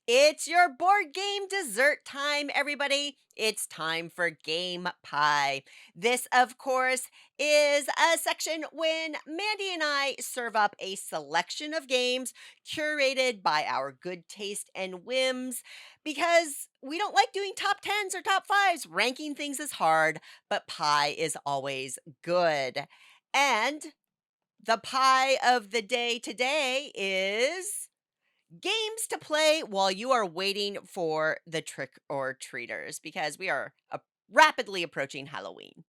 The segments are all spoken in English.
It's your board game dessert time, everybody. It's time for Game Pie. This, of course, is a section when Mandy and I serve up a selection of games curated by our good taste and whims because we don't like doing top tens or top fives. Ranking things is hard, but pie is always good. And the pie of the day today is games to play while you are waiting for the trick or treaters because we are rapidly approaching Halloween.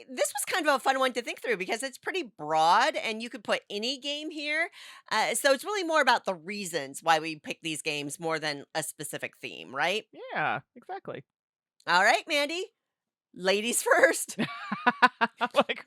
This was kind of a fun one to think through because it's pretty broad and you could put any game here. So it's really more about the reasons why we pick these games more than a specific theme, right? Yeah, exactly. All right, Mandy, ladies first. Like,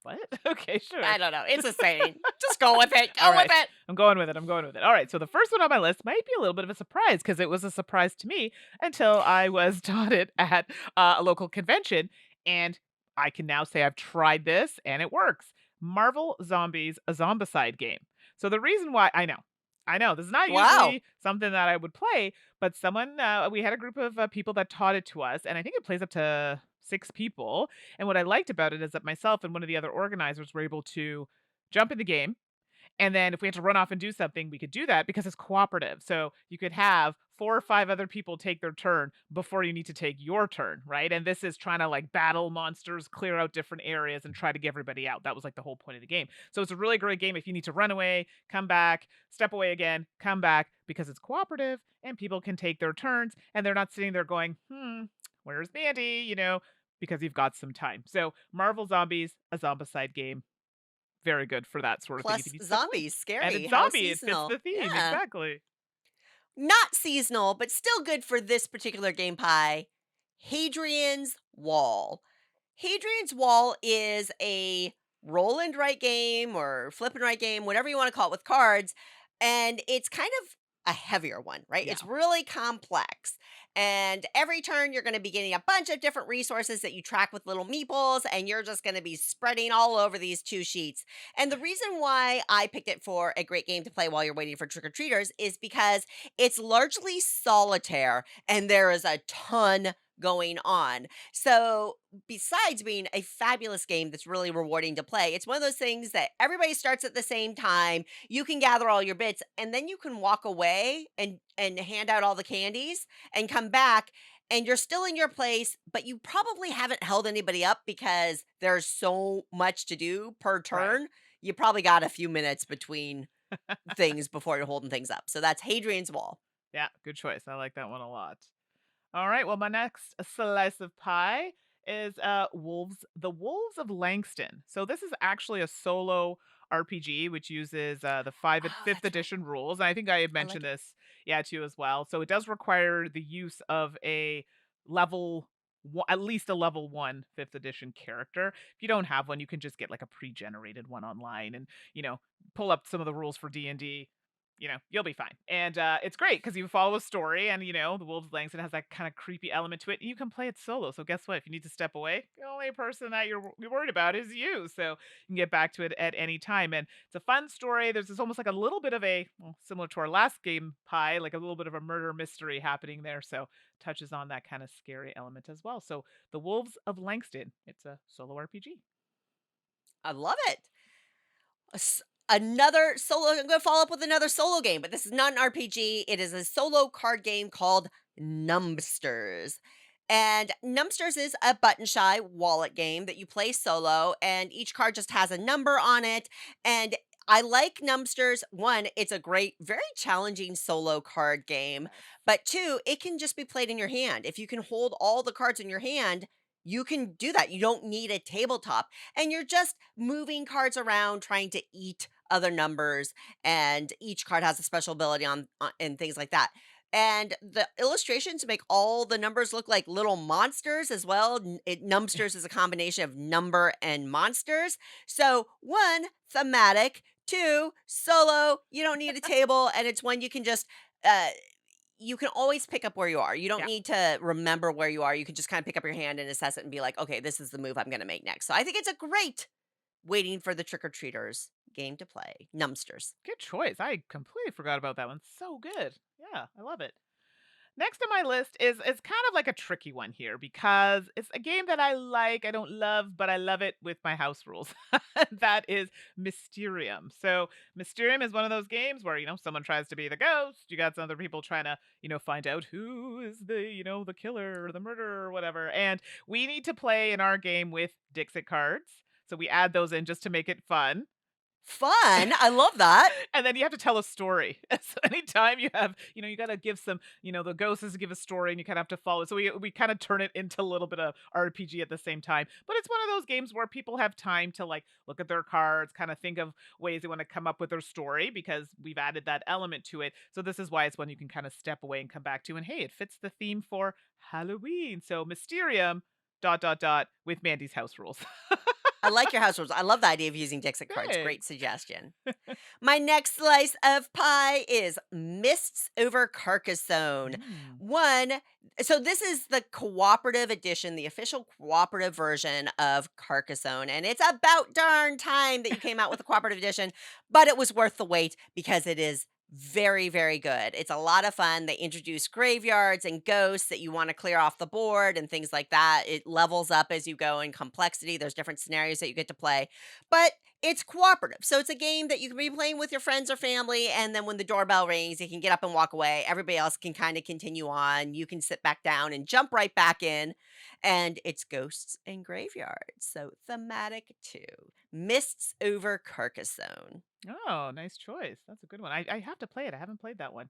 what? Okay, sure. I don't know. It's a saying. Just go with it. All Go with right. it. I'm going with it. I'm going with it. All right. So the first one on my list might be a little bit of a surprise because it was a surprise to me until I was taught it at a local convention. And I can now say I've tried this and it works. Marvel Zombies, a zombicide game. So the reason why I know this is not Wow. usually something that I would play, but we had a group of people that taught it to us. And I think it plays up to 6 people. And what I liked about it is that myself and one of the other organizers were able to jump in the game, and then if we had to run off and do something, we could do that because it's cooperative. So you could have 4 or 5 other people take their turn before you need to take your turn, right? And this is trying to like battle monsters, clear out different areas, and try to get everybody out. That was like the whole point of the game. So it's a really great game if you need to run away, come back, step away again, come back, because it's cooperative and people can take their turns and they're not sitting there going, where's Mandy? Because you've got some time. So Marvel Zombies, a zombicide game, very good for that sort of thing if you Plus need to step away. zombies, And scary. it's How zombie, it fits seasonal. the theme, Yeah. exactly. Not seasonal, but still good for this particular game pie. Hadrian's Wall. Hadrian's Wall is a roll and write game or flip and write game, whatever you want to call it with cards. And it's kind of a heavier one, right? Yeah, It's really complex. And every turn, you're going to be getting a bunch of different resources that you track with little meeples, and you're just going to be spreading all over these 2 sheets. And the reason why I picked it for a great game to play while you're waiting for trick or treaters is because it's largely solitaire and there is a ton going on. So, besides being a fabulous game that's really rewarding to play, it's one of those things that everybody starts at the same time. You can gather all your bits and then you can walk away and hand out all the candies and come back and you're still in your place, but you probably haven't held anybody up because there's so much to do per right. turn. You probably got a few minutes between things before you're holding things up. So that's Hadrian's Wall. Yeah, good choice. I like that one a lot. All right, well, my next slice of pie is The Wolves of Langston. So this is actually a solo RPG which uses the 5 and Oh, 5th that's right. edition rules. And I think I had I like mentioned it. this, yeah, to you as well. So it does require the use of a level at least a level 1 5th edition character. If you don't have one, you can just get like a pre-generated one online and, pull up some of the rules for D&D. You'll be fine. And it's great because you follow a story, and the Wolves of Langston has that kind of creepy element to it. And you can play it solo. So guess what? If you need to step away, the only person that you're worried about is you. So you can get back to it at any time. And it's a fun story. There's this almost like a little bit of similar to our last game pie, like a little bit of a murder mystery happening there. So touches on that kind of scary element as well. So the Wolves of Langston, it's a solo RPG. I love it. Another solo I'm gonna follow up with another solo game, but this is not an RPG. It is a solo card game called Numbsters. And Numbsters is a button shy wallet game that you play solo, and each card just has a number on it. And I like Numbsters. One, it's a great, very challenging solo card game. Yes. But two, it can just be played in your hand. If you can hold all the cards in your hand, you can do that. You don't need a tabletop. And you're just moving cards around, trying to eat other numbers, and each card has a special ability on and things like that. And the illustrations make all the numbers look like little monsters as well. Numbsters is a combination of number and monsters. So one, thematic. Two, solo. You don't need a table, and it's one you can just uh, you can always pick up where you are. You don't Yeah. need to remember where you are. You can just kind of pick up your hand and assess it and be like, okay, this is the move I'm going to make next. So I think it's a great waiting for the trick or treaters game to play. Numbsters. Good choice. I completely forgot about that one. So good. Yeah, I love it. Next on my list is kind of like a tricky one here because it's a game that I like, I don't love, but I love it with my house rules. That is Mysterium. So Mysterium is one of those games where, someone tries to be the ghost. You got some other people trying to, find out who is the killer or the murderer or whatever. And we need to play in our game with Dixit cards. So we add those in just to make it fun. Fun. I love that. And then you have to tell a story. So anytime you have, you got to give some, the ghost is to give a story and you kind of have to follow it. So we kind of turn it into a little bit of RPG at the same time. But it's one of those games where people have time to like look at their cards, kind of think of ways they want to come up with their story because we've added that element to it. So this is why it's one you can kind of step away and come back to. And hey, it fits the theme for Halloween. So Mysterium with Mandy's house rules. I like your house rules. I love the idea of using Dixit cards. Great Thanks. suggestion. My next slice of pie is Mists over Carcassonne. Mm. One, so this is the cooperative edition, the official cooperative version of Carcassonne, and it's about darn time that you came out with a cooperative edition, but it was worth the wait because it is very, very good. It's a lot of fun. They introduce graveyards and ghosts that you want to clear off the board and things like that. It levels up as you go in complexity. There's different scenarios that you get to play, but it's cooperative. So it's a game that you can be playing with your friends or family. And then when the doorbell rings, you can get up and walk away. Everybody else can kind of continue on. You can sit back down and jump right back in. And it's ghosts and graveyards. So thematic too. Mists over Carcassonne. Oh, nice choice. That's a good one. I have to play it. I haven't played that one.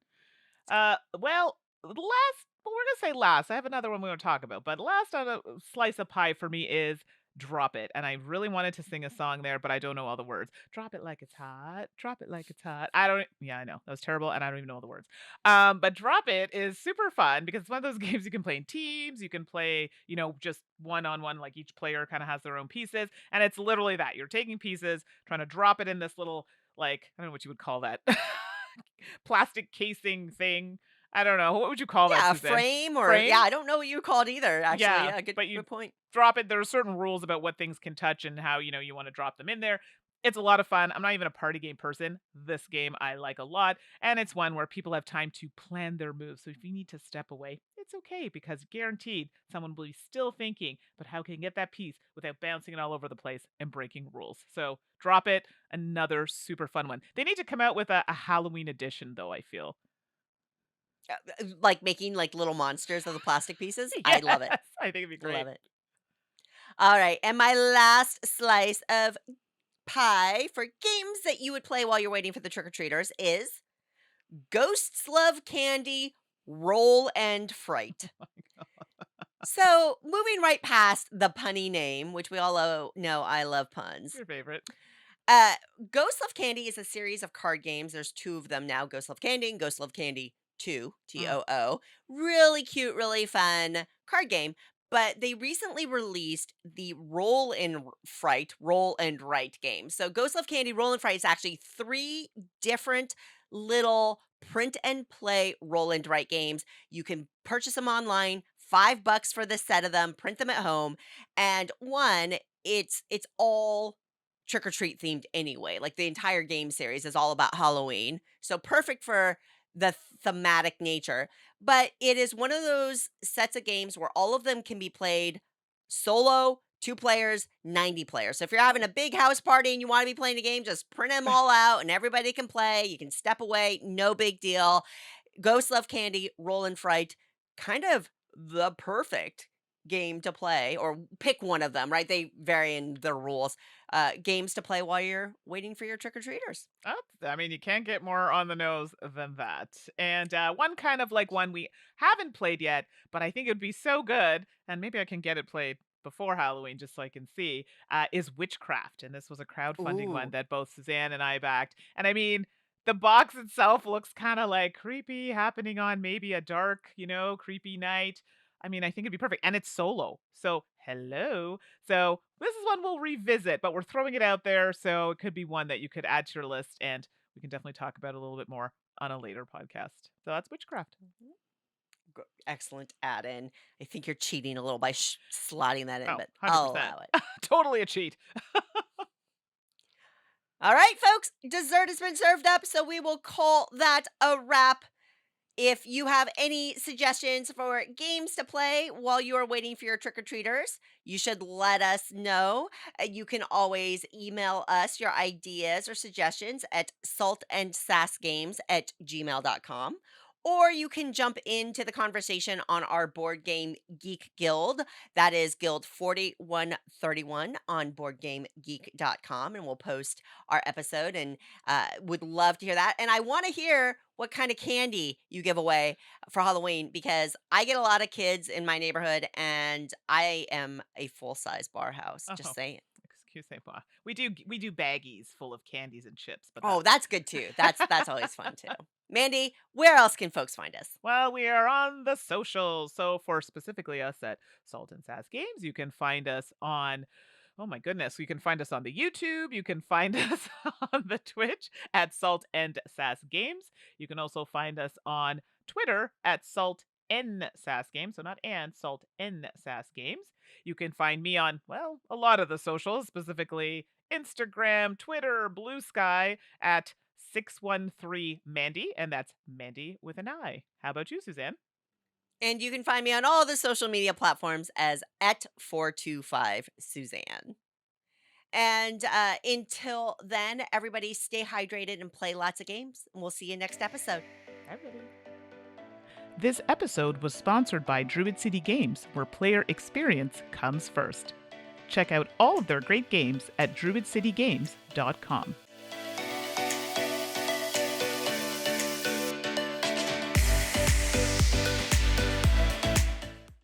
Well, we're gonna say last. I have another one we want to talk about, but last on a slice of pie for me is Drop It. And I really wanted to sing a song there, but I don't know all the words. Drop it like it's hot. Drop it like it's hot. Yeah, I know. That was terrible, and I don't even know all the words. But Drop It is super fun because it's one of those games you can play in teams, you can play, just one-on-one, like each player kind of has their own pieces. And it's literally that. You're taking pieces, trying to drop it in this little, like, I don't know what you would call that. Plastic casing thing. I don't know. What would you call that, Yeah, a Suzanne? frame or Frame? yeah, I don't know what you called either, actually. Yeah, Yeah, good but you good point. drop it. There are certain rules about what things can touch and how, you want to drop them in there. It's a lot of fun. I'm not even a party game person. This game I like a lot, and it's one where people have time to plan their moves. So if you need to step away, it's okay because guaranteed someone will be still thinking, but how can you get that piece without bouncing it all over the place and breaking rules? So Drop It, another super fun one. They need to come out with a Halloween edition though, I feel. Like making like little monsters of the plastic pieces. I Yes, love it. I think it'd be great. Love it. All right, and my last slice of pie for games that you would play while you're waiting for the trick or treaters is Ghosts Love Candy Roll and Fright. So, moving right past the punny name, which we all know I love puns. Your favorite. Uh, Ghost Love Candy is a series of card games. There's two of them now, Ghost Love Candy and Ghost Love Candy 2, Mm. TOO. Really cute, really fun card game. But they recently released the Roll and Write game. So Ghost Love Candy Roll and Fright is actually three different little print and play roll and write games. You can purchase them online, $5 for the set of them, print them at home. And one, it's all trick or treat themed anyway. Like the entire game series is all about Halloween. So perfect for the thematic nature. But it is one of those sets of games where all of them can be played solo, two players, 90 players. So if you're having a big house party and you want to be playing a game, just print them all out and everybody can play. You can step away, no big deal. Ghost Love Candy, Roll and Fright, kind of the perfect game to play, or pick one of them, right? They vary in their rules. Games to play while you're waiting for your trick or treaters. I mean, you can't get more on the nose than that. And one kind of like one we haven't played yet, but I think it would be so good, and maybe I can get it played before Halloween just so I can see, is Witchcraft. And this was a crowdfunding one Ooh. that both Suzanne and I backed. And I mean, the box itself looks kind of like creepy, happening on maybe a dark, creepy night. I mean, I think it'd be perfect. And it's solo. So, hello. So, this is one we'll revisit, but we're throwing it out there. So, it could be one that you could add to your list. And we can definitely talk about it a little bit more on a later podcast. So that's witchcraft. Excellent add-in. I think you're cheating a little by slotting that in, Oh, but I'll 100%. allow it. Totally a cheat. All right, folks, dessert has been served up, so we will call that a wrap. If you have any suggestions for games to play while you are waiting for your trick-or-treaters, you should let us know. You can always email us your ideas or suggestions at saltandsassgames@gmail.com. Or you can jump into the conversation on our Board Game Geek Guild. That is Guild 4131 on boardgamegeek.com. And we'll post our episode and would love to hear that. And I want to hear what kind of candy you give away for Halloween because I get a lot of kids in my neighborhood and I am a full-size bar house. Oh, Just saying. excuse-moi. We do baggies full of candies and chips, but Oh, that's good too. That's always fun too. Mandy, where else can folks find us? well, we are on the socials. So for specifically us at Salt and Sass Games, you can find us on oh my goodness, you can find us on the YouTube, you can find us on the Twitch at Salt and Sass Games. You can also find us on Twitter at Salt N Sass Games, so not and Salt N Sass Games. You can find me on, well, a lot of the socials, specifically Instagram, Twitter, Blue Sky at 613 Mandy, and that's Mandy with an I. How about you, Suzanne? And you can find me on all the social media platforms as at 425 Suzanne. And until then, everybody stay hydrated and play lots of games. And we'll see you next episode. Everybody. This episode was sponsored by Druid City Games, where player experience comes first. Check out all of their great games at druidcitygames.com.